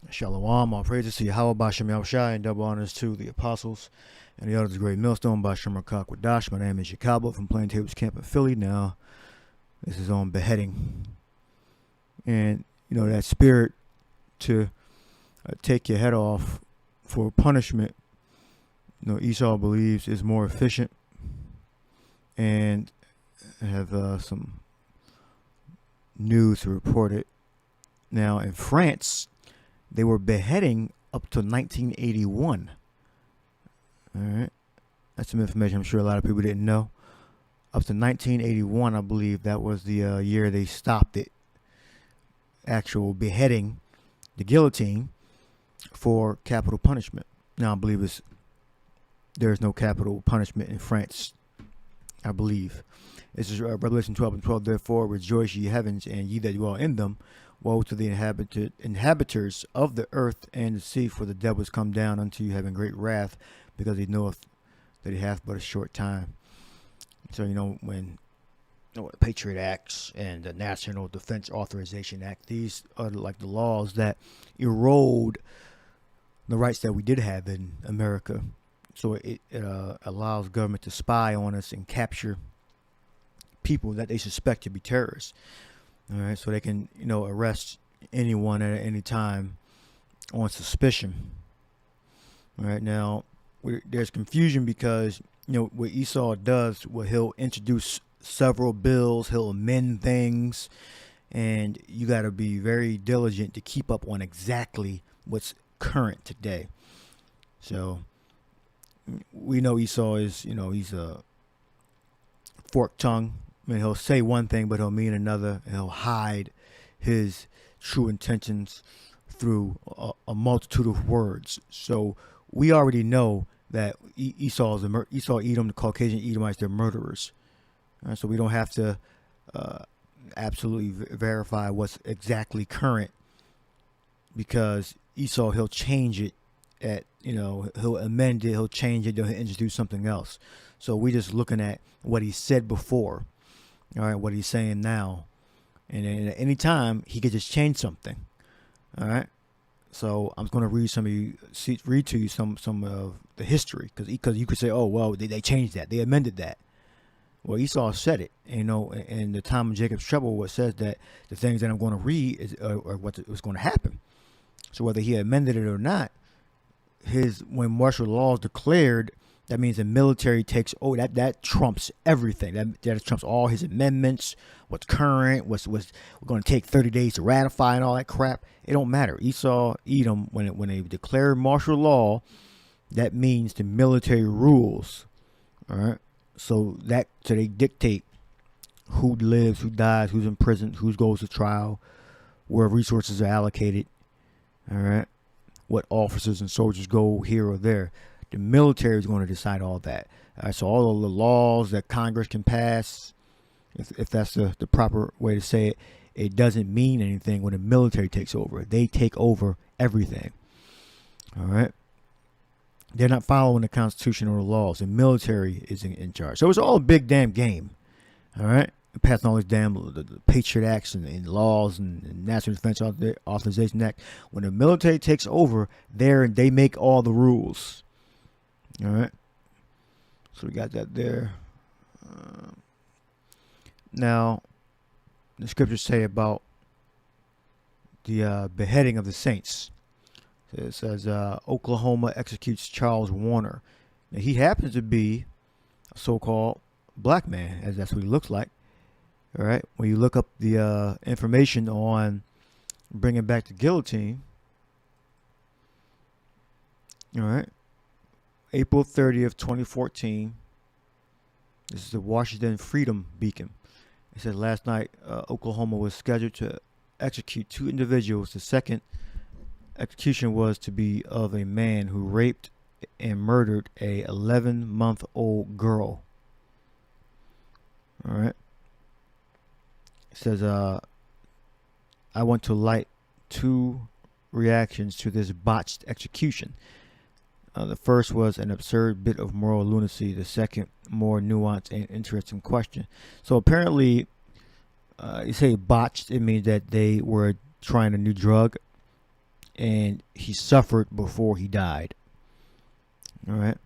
Shalom, all praises to Yahweh Bashem Yahushai, and double honors to the apostles and the elders of the great millstone Bashem Rakak Wadash. My name is Jacobo from Plain Tables Camp in Philly. Now, this is on beheading. And, you know, that spirit to take your head off for punishment, you know, Esau believes is more efficient. And I have some news to report it. Now, in France, they were beheading up to 1981. All right. That's some information I'm sure a lot of people didn't know. Up to 1981, I believe that was the year they stopped it. Actual beheading, the guillotine, for capital punishment. Now, I believe there's no capital punishment in France. I believe. This is Revelation 12:12. Therefore, rejoice ye heavens, and ye that dwell in them. Woe to the inhabitants of the earth and the sea, for the devil is come down unto you, having great wrath, because he knoweth that he hath but a short time. So, you know, when the Patriot Acts and the National Defense Authorization Act, these are like the laws that erode the rights that we did have in America. So it allows government to spy on us and capture people that they suspect to be terrorists. All right, so they can, you know, arrest anyone at any time on suspicion. All right, now there's confusion because, you know, what Esau does, well, he'll introduce several bills, he'll amend things, and you got to be very diligent to keep up on exactly what's current today. So we know Esau is, you know, he's a forked tongue. I mean, he'll say one thing, but he'll mean another. And he'll hide his true intentions through a multitude of words. So we already know that Esau, Edom, the Caucasian Edomites, they're murderers. So we don't have to absolutely verify what's exactly current, because Esau, he'll change it he'll amend it, he'll change it, he'll introduce something else. So we're just looking at what he said before. All right, what he's saying now, and then at any time he could just change something. All right, so I'm going to read to you some of the history, because you could say, oh well, they changed that, they amended that. Well, Esau said it, you know, in the time of Jacob's trouble, where it says that the things that I'm going to read are what was going to happen. So whether he amended it or not, when martial law is declared, that means the military takes that trumps everything. That trumps all his amendments, what's current, what's we're going to take 30 days to ratify and all that crap. It don't matter. Esau, Edom, when they declare martial law, that means the military rules. All right. So they dictate who lives, who dies, who's in prison, who goes to trial, where resources are allocated. All right. What officers and soldiers go here or there. The military is going to decide all that. So all of the laws that Congress can pass, if that's the proper way to say it, it doesn't mean anything when the military takes over. They take over everything. All right. They're not following the Constitution or the laws. The military is in charge. So it's all a big damn game. All right. Passing all these damn the Patriot Acts and laws and National Defense Authorization Act. When the military takes over, they make all the rules. All right. So we got that there. Now, the scriptures say about the beheading of the saints. It says Oklahoma executes Charles Warner. Now, he happens to be a so-called black man, as that's what he looks like. All right. When you look up the information on bringing back the guillotine, all right, April 30th, 2014. This is the Washington Freedom Beacon. It said last night, Oklahoma was scheduled to execute 2 individuals. The second execution was to be of a man who raped and murdered a 11-month-old girl. All right. It says, I want to light 2 reactions to this botched execution. The first was an absurd bit of moral lunacy. The second, more nuanced and interesting question. So apparently, you say botched, it means that they were trying a new drug and he suffered before he died. All right.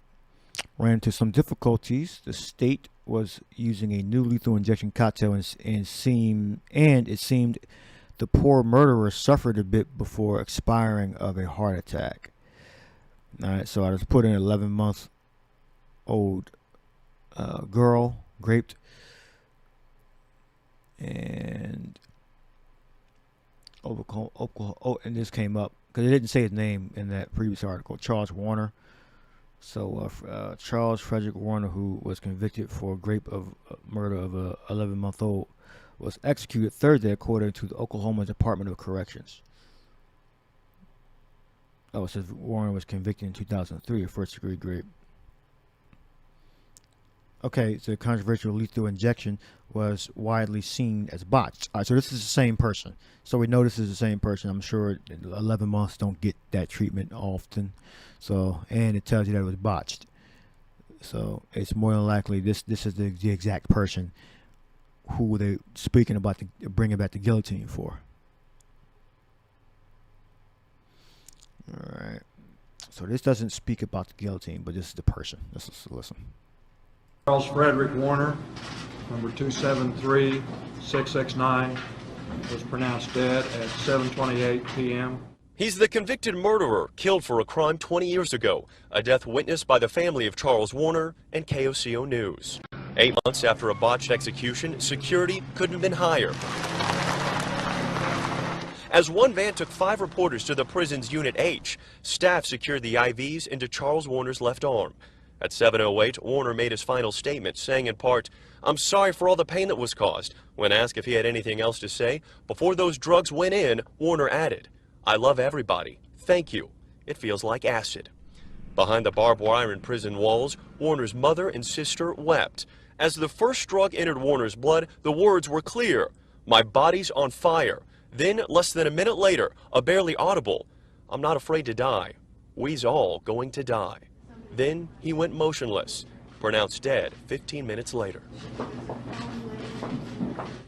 Ran into some difficulties. The state was using a new lethal injection cocktail, and it seemed the poor murderer suffered a bit before expiring of a heart attack. All right, so I just put an 11-month-old girl, raped, and Oklahoma, and this came up because it didn't say his name in that previous article. Charles Warner. So Charles Frederick Warner, who was convicted for murder of a 11-month-old, was executed Thursday, according to the Oklahoma Department of Corrections. Oh, it says Warner was convicted in 2003 of first-degree rape. Okay, so the controversial lethal injection was widely seen as botched. All right, so this is the same person. So we know this is the same person. I'm sure 11 months don't get that treatment often. So, and it tells you that it was botched. So it's more than likely this is the exact person who they're speaking about bringing back the guillotine for. All right. So this doesn't speak about the guillotine, but this is the person. Let's listen. Charles Frederick Warner, number 273669, was pronounced dead at 7:28 p.m. He's the convicted murderer killed for a crime 20 years ago, a death witnessed by the family of Charles Warner and KOCO News. 8 months after a botched execution, security couldn't have been higher. As one van took 5 reporters to the prison's Unit H, staff secured the IVs into Charles Warner's left arm. At 7:08, Warner made his final statement, saying in part, "I'm sorry for all the pain that was caused." When asked if he had anything else to say, before those drugs went in, Warner added, "I love everybody. Thank you. It feels like acid." Behind the barbed wire and prison walls, Warner's mother and sister wept. As the first drug entered Warner's blood, the words were clear, "My body's on fire." Then, less than a minute later, a barely audible, "I'm not afraid to die. We's all going to die." Then he went motionless, pronounced dead 15 minutes later.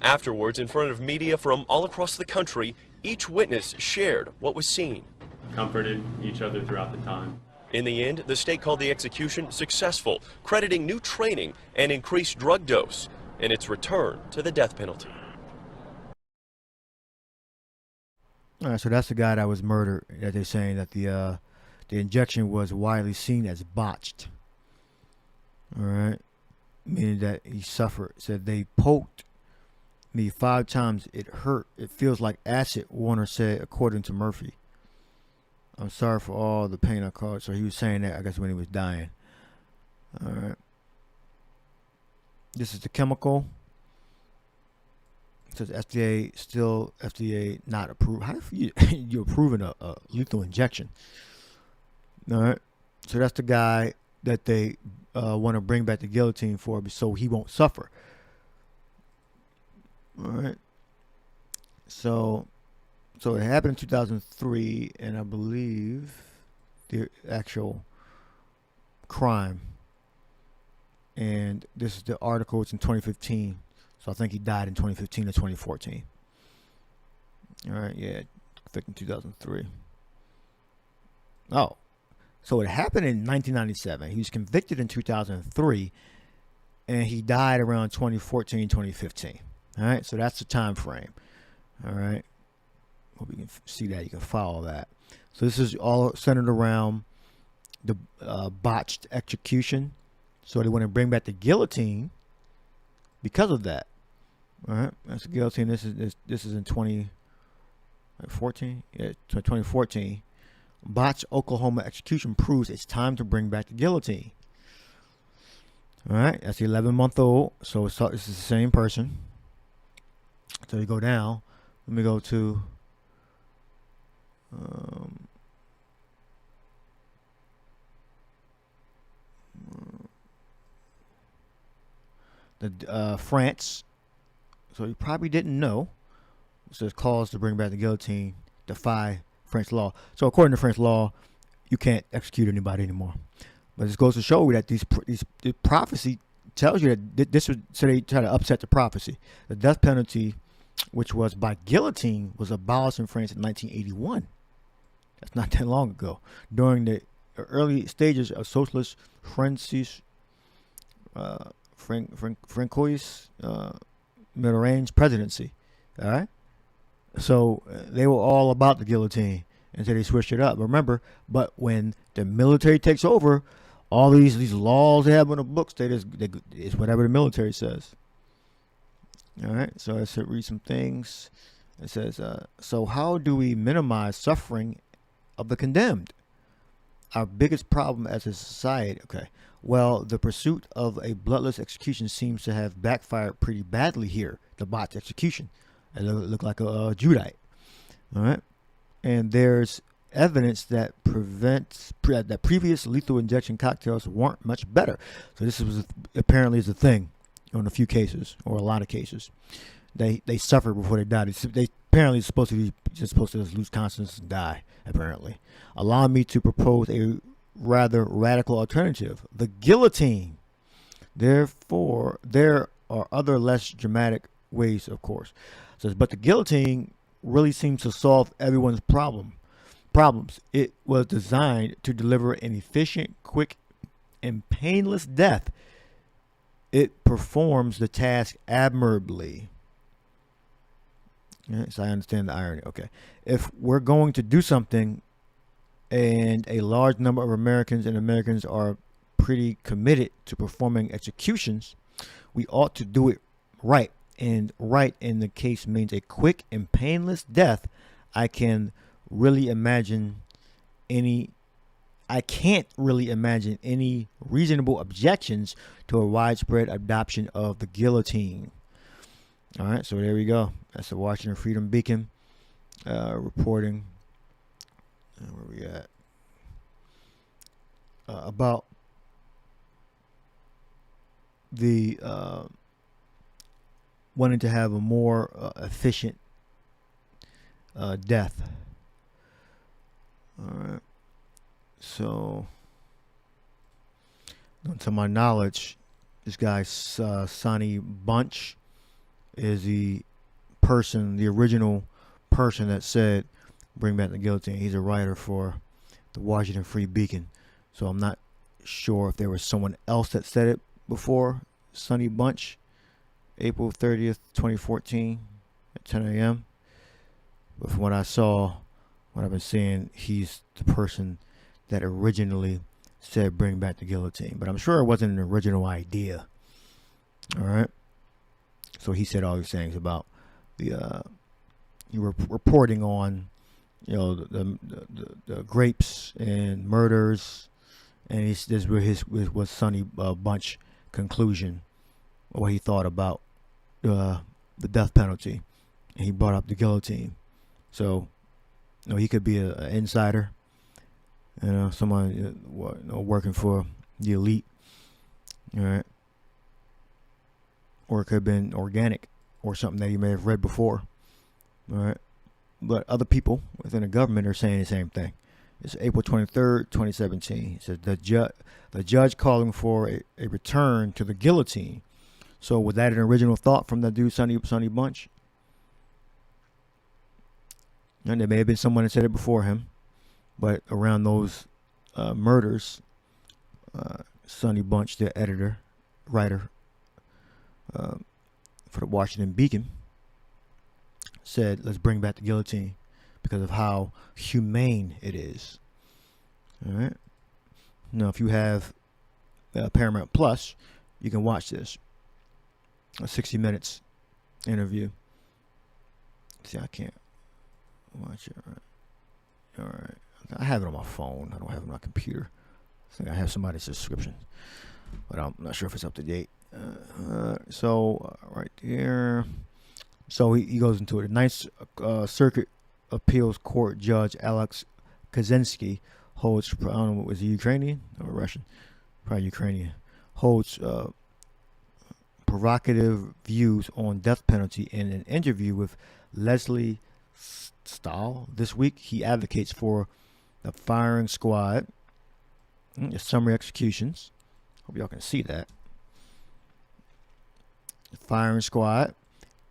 Afterwards, in front of media from all across the country, each witness shared what was seen. Comforted each other throughout the time. In the end, the state called the execution successful, crediting new training and increased drug dose in its return to the death penalty. All right, so that's the guy that was murdered. That they're saying that the injection was widely seen as botched. All right, meaning that he suffered. Said they poked me 5 times. It hurt. It feels like acid, Warner said, according to Murphy. "I'm sorry for all the pain I caused." So he was saying that, I guess, when he was dying. All right. This is the chemical. It says FDA not approved. How do you approving a lethal injection? All right. So that's the guy that they want to bring back the guillotine for, so he won't suffer. All right. So it happened in 2003, and I believe the actual crime. And this is the article. It's in 2015. So I think he died in 2015 or 2014. All right. Yeah. I think in 2003. Oh. So it happened in 1997. He was convicted in 2003, and he died around 2014, 2015. All right, so that's the time frame. All right, hope you can see that. You can follow that. So this is all centered around the botched execution. So they want to bring back the guillotine because of that. All right, that's the guillotine. This is in 2014. Yeah, 2014. Botched Oklahoma execution proves it's time to bring back the guillotine. All right, that's the 11-month-old. So it's the same person. So you go down. Let me go to France. So you probably didn't know. It says calls to bring back the guillotine defy French law. So according to French law, you can't execute anybody anymore. But this goes to show you that the prophecy tells you that this was, so they try to upset the prophecy. The death penalty, which was by guillotine, was abolished in France in 1981. That's not that long ago. During the early stages of socialist Francois middle-range presidency. All right? So they were all about the guillotine until they switched it up. Remember, but when the military takes over, all these laws they have on the books, it's whatever the military says. All right, so let's read some things. It says, so how do we minimize suffering of the condemned? Our biggest problem as a society, okay. Well, the pursuit of a bloodless execution seems to have backfired pretty badly here. The botched execution. It looked like a Judite. All right. And there's evidence that that previous lethal injection cocktails weren't much better. So this was apparently is a thing on a few cases or a lot of cases. They suffered before they died. They apparently supposed to just lose consciousness and die. Apparently, allow me to propose a rather radical alternative: the guillotine. Therefore, there are other less dramatic ways, of course. So, but the guillotine really seems to solve everyone's problems. It was designed to deliver an efficient, quick, and painless death. It performs the task admirably. Yes, I understand the irony. Okay. If we're going to do something, and a large number of Americans are pretty committed to performing executions, we ought to do it right. And right in the case means a quick and painless death. I can't really imagine any reasonable objections to a widespread adoption of the guillotine. All right, so there we go. That's the Washington Freedom Beacon reporting. Where we at? About the wanting to have a more efficient death. All right. So, to my knowledge, this guy Sonny Bunch is the original person that said bring back the guillotine. He's a writer for the Washington Free Beacon. So I'm not sure if there was someone else that said it before Sonny Bunch, April 30th, 2014 at 10 a.m. But from what I saw, what I've been seeing, he's the person that originally said bring back the guillotine. But I'm sure it wasn't an original idea. All right. So he said all these things about the you were reporting on, the grapes and murders, and this was Sonny Bunch conclusion, what he thought about the death penalty, and he brought up the guillotine. So, he could be an insider, someone working for the elite, all right, or it could have been organic or something that he may have read before, all right. But other people within the government are saying the same thing. It's April 23rd, 2017. It says the judge calling for a return to the guillotine. So was that an original thought from that dude, Sonny Bunch? And there may have been someone that said it before him. But around those murders, Sonny Bunch, the writer for the Washington Beacon, said, let's bring back the guillotine because of how humane it is. All right. Now, if you have Paramount Plus, you can watch this. A 60 Minutes interview. See, I can't watch it. All right. I have it on my phone. I don't have it on my computer. I think I have somebody's subscription, but I'm not sure if it's up to date. So right there. So he goes into it. The Ninth Circuit Appeals Court Judge Alex Kaczynski holds, I don't know, was he Ukrainian or Russian? Probably Ukrainian. Holds provocative views on death penalty. In an interview with Leslie Stahl this week, he advocates for the firing squad, the summary executions. Hope y'all can see that. The firing squad,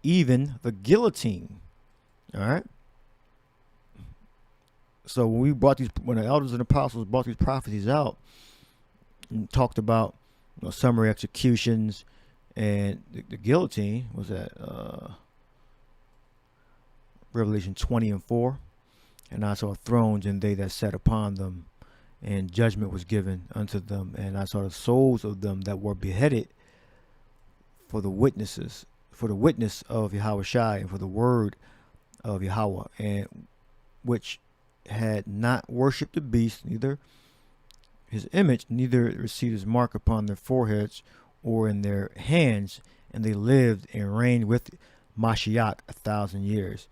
even the guillotine. All right. So when the elders and apostles brought these prophecies out and talked about summary executions and the guillotine, was that Revelation 20:4, and I saw thrones and they that sat upon them, and judgment was given unto them, and I saw the souls of them that were beheaded for the witness of Yahushua and for the word of Yahweh, and which had not worshipped the beast, neither his image, neither received his mark upon their foreheads or in their hands, and they lived and reigned with Mashiach 1,000 years.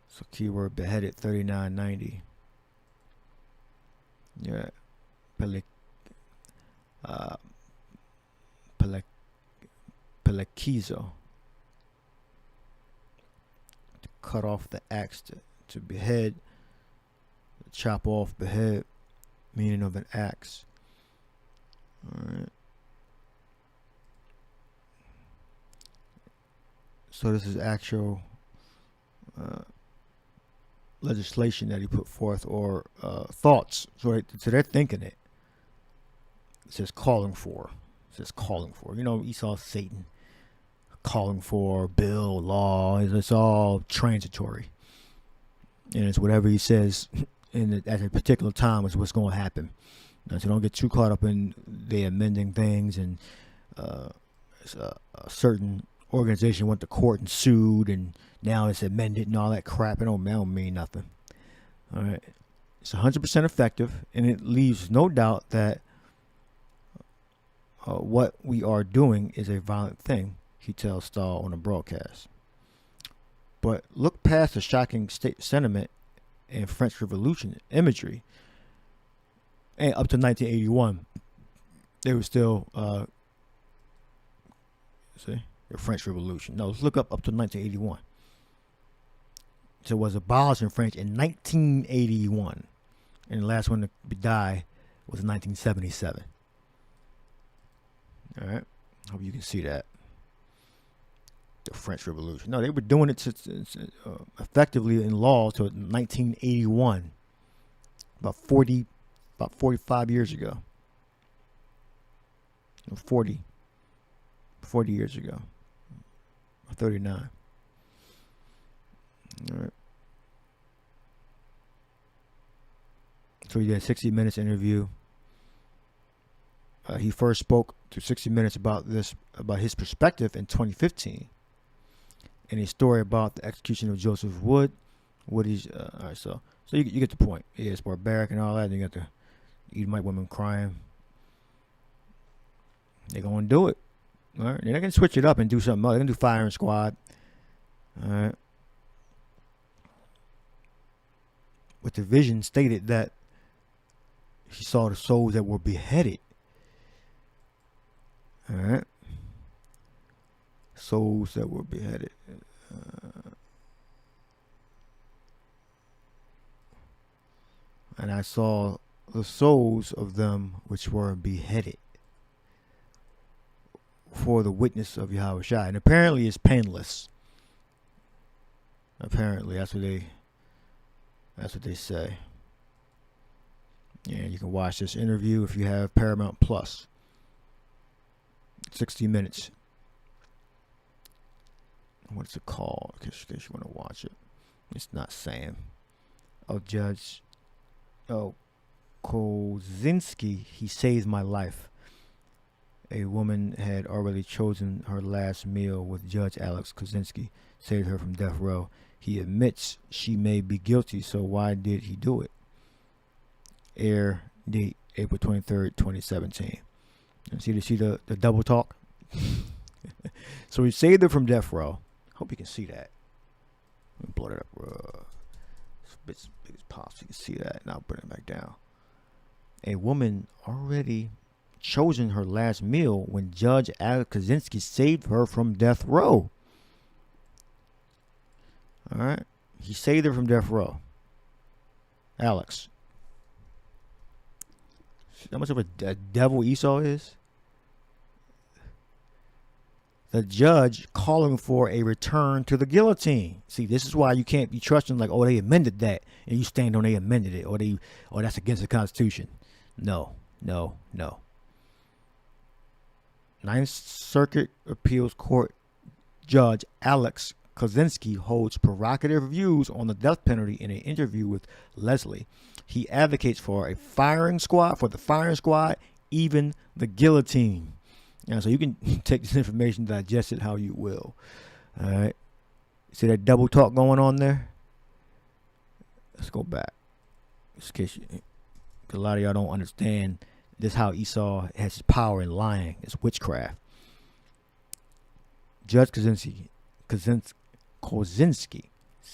So keyword beheaded 3990. Yeah. Pelekizo. To cut off the axe, to behead, chop off, behead, meaning of an axe. Alright. So this is actual legislation that he put forth, or thoughts. So they're thinking it. It says calling for. It says calling for. Esau, Satan, calling for, bill, law. It's all transitory. And it's whatever he says at a particular time is what's going to happen. So don't get too caught up in the amending things, and a certain organization went to court and sued, and now it's amended and all that crap. It don't mean nothing. All right, it's 100% effective, and it leaves no doubt that what we are doing is a violent thing, he tells Stahl on a broadcast. But look past the shocking sentiment and French Revolution imagery, and up to 1981, they were still the French Revolution. No, let's look up to 1981. So it was abolished in French in 1981, and the last one to die was in 1977. All right, hope you can see that. The French Revolution. No, they were doing it effectively in law till 1981, about 45 years ago. 40 years ago. 39. All right. So he did a 60 Minutes interview. He first spoke to 60 Minutes about his perspective in 2015, and a story about the execution of Joseph Wood. Woody's all right. So you get the point. Yeah, it's barbaric and all that. And you got the Edomite women crying. They're gonna do it. All right. They're not gonna switch it up and do something else. They're gonna do firing squad. All right. But the vision stated that he saw the souls that were beheaded. All right. Souls that were beheaded. And I saw the souls of them which were beheaded for the witness of Yahushua. And apparently it's painless. Apparently that's what they say. Yeah, you can watch this interview if you have Paramount Plus. 60 Minutes. What's it called? In case you want to watch it. It's not saying. Judge Kozinski, he saved my life. A woman had already chosen her last meal with Judge Alex Kozinski, saved her from death row. He admits she may be guilty, so why did he do it? Air date April 23rd, 2017. See the double talk? So he saved her from death row. Hope you can see that. Let me blow it up as big as possible. You can see that. Now bring it back down. A woman already chosen her last meal when Judge Alex Kozinski saved her from death row. All right. He saved her from death row. Alex. See how much of a devil Esau is? the judge calling for a return to the guillotine. See, this is why you can't be trusting like, oh, they amended that, and you stand on they amended it, or that's against the Constitution. No. Ninth Circuit Appeals Court Judge Alex Kozinski holds provocative views on the death penalty in an interview with Leslie. He advocates for the firing squad, even the guillotine. So you can take this information, digest it how you will. All right. See that double talk going on there? Let's go back. Just in case a lot of y'all don't understand this, how Esau has his power in lying. It's witchcraft. Judge Kozinski,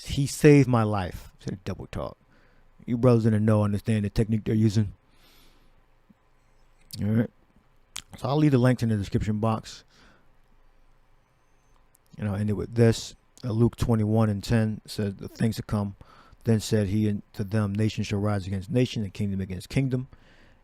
he saved my life. See that double talk. You brothers in the know understand the technique they're using. All right. So I'll leave the links in the description box. And I'll end it with this. Luke 21:10 says, the things to come. Then said he to them, nation shall rise against nation, and kingdom against kingdom.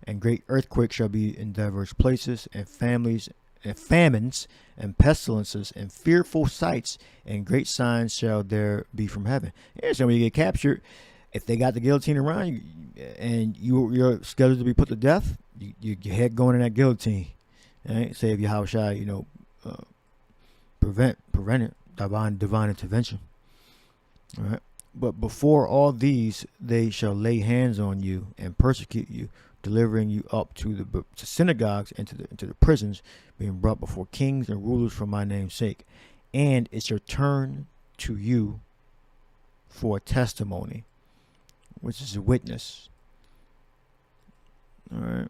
And great earthquakes shall be in diverse places, and families, and famines, and pestilences, and fearful sights, and great signs shall there be from heaven. And so when you get captured, if they got the guillotine around you, and you're scheduled to be put to death, your head going in that guillotine. Right? Say if your house shy, prevent it, divine intervention. All right. But before all these, they shall lay hands on you and persecute you, delivering you up to synagogues and to the prisons, being brought before kings and rulers for my name's sake. And it shall turn to you for a testimony, which is a witness. All right.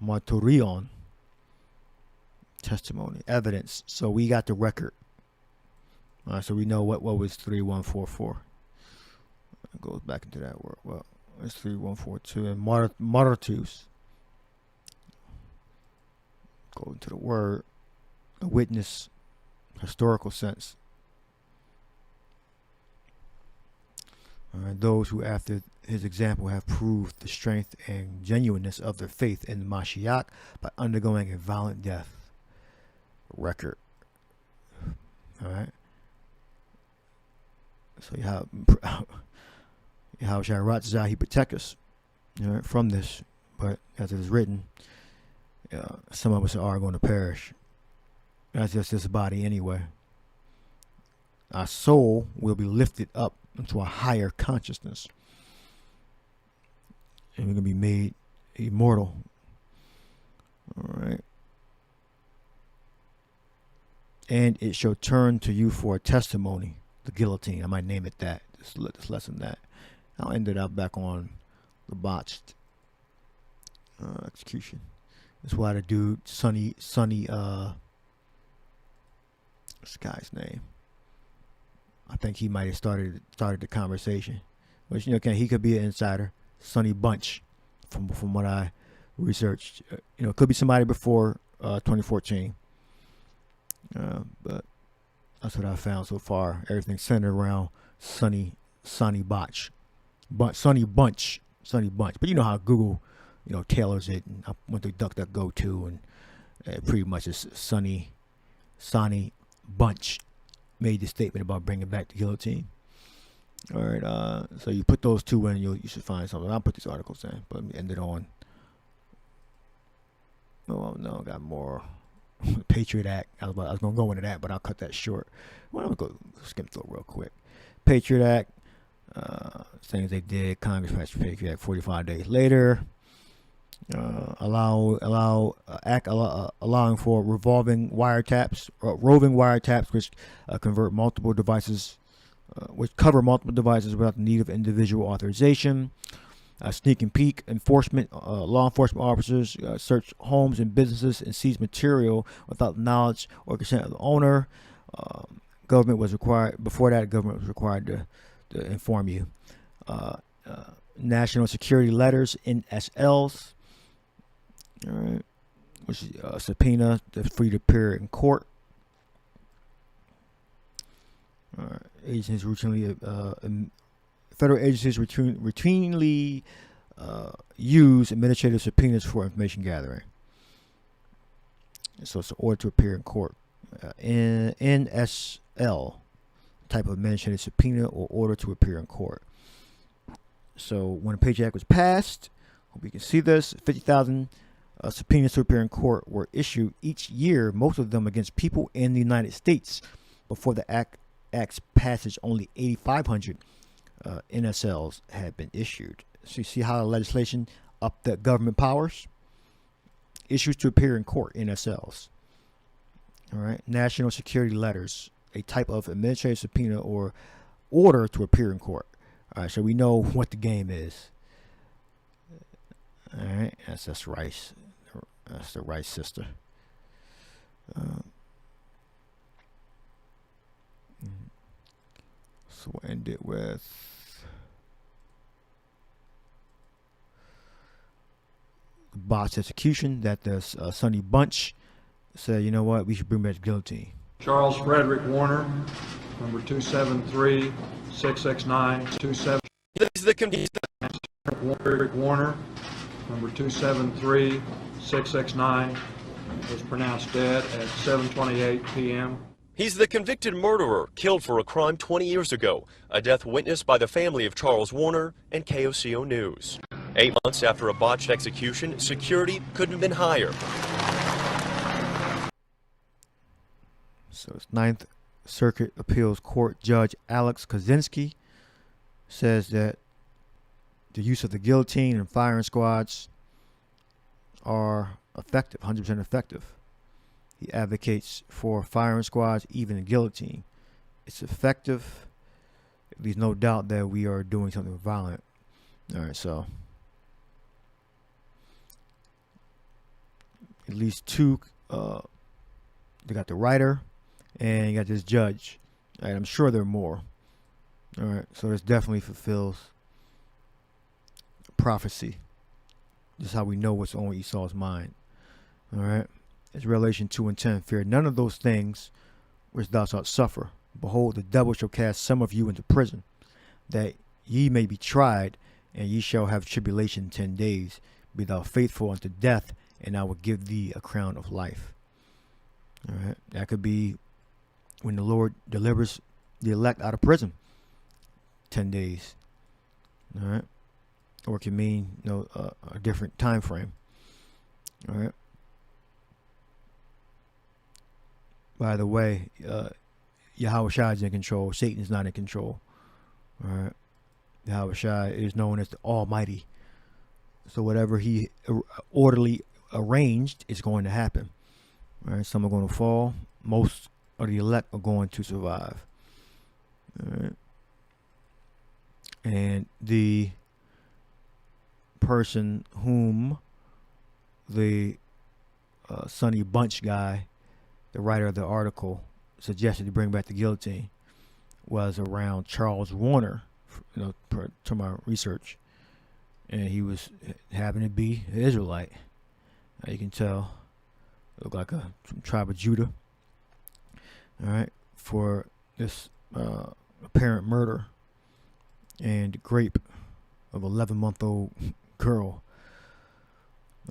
Martyrion, testimony, evidence. So we got the record. So we know what was 3144. It goes back into that word. Well, it's 3142. And martyrs. Go into the word. A witness, historical sense. Those who, after his example, have proved the strength and genuineness of their faith in the Mashiach by undergoing a violent death. Record. All right. So how shall he protect us, from this? But as it is written, some of us are going to perish. That's just this body anyway. Our soul will be lifted up into a higher consciousness, and we're going to be made immortal. All right. And it shall turn to you for a testimony. The guillotine. I might name it that. This lesson that. I'll end it up back on the botched execution. That's why the dude, Sonny, what's the guy's name? I think he might have started the conversation. Which, he could be an insider. Sonny Bunch, from what I researched. It could be somebody before 2014. But that's what I found so far. Everything centered around Sonny Bunch. But you know how Google, tailors it. And I went to DuckDuckGo too, and pretty much it's Sonny Bunch made the statement about bringing back the guillotine. All right. So you put those two in, you should find something. I'll put these articles in, but let me end it on. Oh no, I got more. Patriot Act. I was going to go into that, but I'll cut that short. Well, I'm going to go skim through it real quick. Patriot Act. Things they did. Congress passed the Patriot Act 45 days later. Allowing for roving wiretaps, which convert multiple devices, which cover multiple devices without the need of individual authorization. Sneak and peek enforcement. Law enforcement officers search homes and businesses and seize material without knowledge or consent of the owner. Government was required to inform you. National security letters, NSLs. All right, which is a subpoena that's free to appear in court. Agencies routinely. Federal agencies routinely use administrative subpoenas for information gathering. So it's an order to appear in court. NSL, type of administrative subpoena or order to appear in court. So when the Patriot Act was passed, hope you can see this, 50,000 subpoenas to appear in court were issued each year, most of them against people in the United States. Before the Act's passage, only 8,500 NSLs had been issued. So you see how the legislation upped the government powers? Issues to appear in court, NSLs. All right, national security letters, a type of administrative subpoena or order to appear in court. All right, so we know what the game is. All right, that's Rice. That's the Rice sister. So we'll end it with botched execution that the Sonny Bunch said, you know what, we should bring back the guillotine. Charles Frederick Warner, number 273-669-27. Frederick Warner, number 273-669, was pronounced dead at 7:28 p.m. He's the convicted murderer killed for a crime 20 years ago, a death witnessed by the family of Charles Warner and KOCO News. 8 months after a botched execution, security couldn't have been higher. So it's Ninth Circuit Appeals Court Judge Alex Kaczynski says that the use of the guillotine and firing squads are effective, 100% effective. He advocates for firing squads, even the guillotine. It's effective. There's no doubt that we are doing something violent. All right, so at least two. They got the writer, and you got this judge. All right, I'm sure there are more. All right, so this definitely fulfills prophecy. This is how we know what's on Esau's mind. All right, it's Revelation 2:10. Fear none of those things which thou shalt suffer. Behold, the devil shall cast some of you into prison, that ye may be tried, and ye shall have tribulation 10 days. Be thou faithful unto death, and I will give thee a crown of life. All right, that could be when the Lord delivers the elect out of prison. 10 days. All right, or it can mean a different time frame. All right. By the way, Yahweh Shai is in control. Satan is not in control. All right. Yahweh Shai is known as the Almighty. So whatever he orderly arranged is going to happen. All right. Some are going to fall. Most of the elect are going to survive. All right. And the person whom the Sonny Bunch guy, the writer of the article, suggested to bring back the guillotine was around Charles Warner, to my research, and he was happened to be an Israelite. You can tell, looked like a tribe of Judah. All right, for this apparent murder and rape of 11-month-old girl.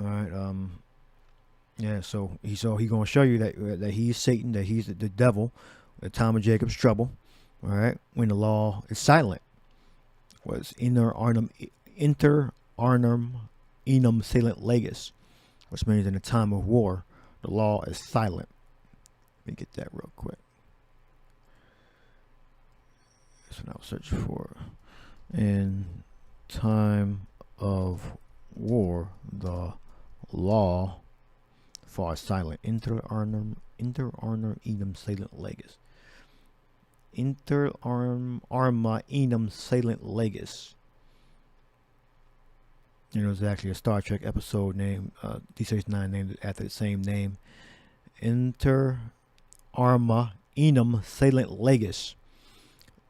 All right, yeah. So he gonna show you that he's Satan, that he's the devil, the time of Jacob's trouble. All right, when the law is silent, was inter arnum enum salient legis, which means in a time of war, the law is silent. Let me get that real quick. That's what I was searching for. In time of war, the law falls silent. Inter arnum enum salient legis. Inter arma enum salient legis. There's actually a Star Trek episode named D69 named after the same name. Inter arma enum salient legis.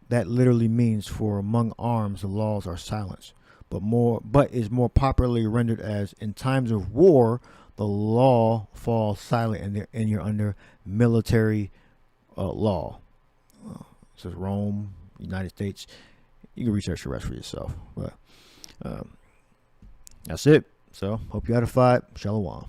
That literally means for among arms the laws are silenced, but is more popularly rendered as in times of war the law falls silent and you're under military law. This is Rome, United States. You can research the rest for yourself, but that's it. So hope you edified. Shalom.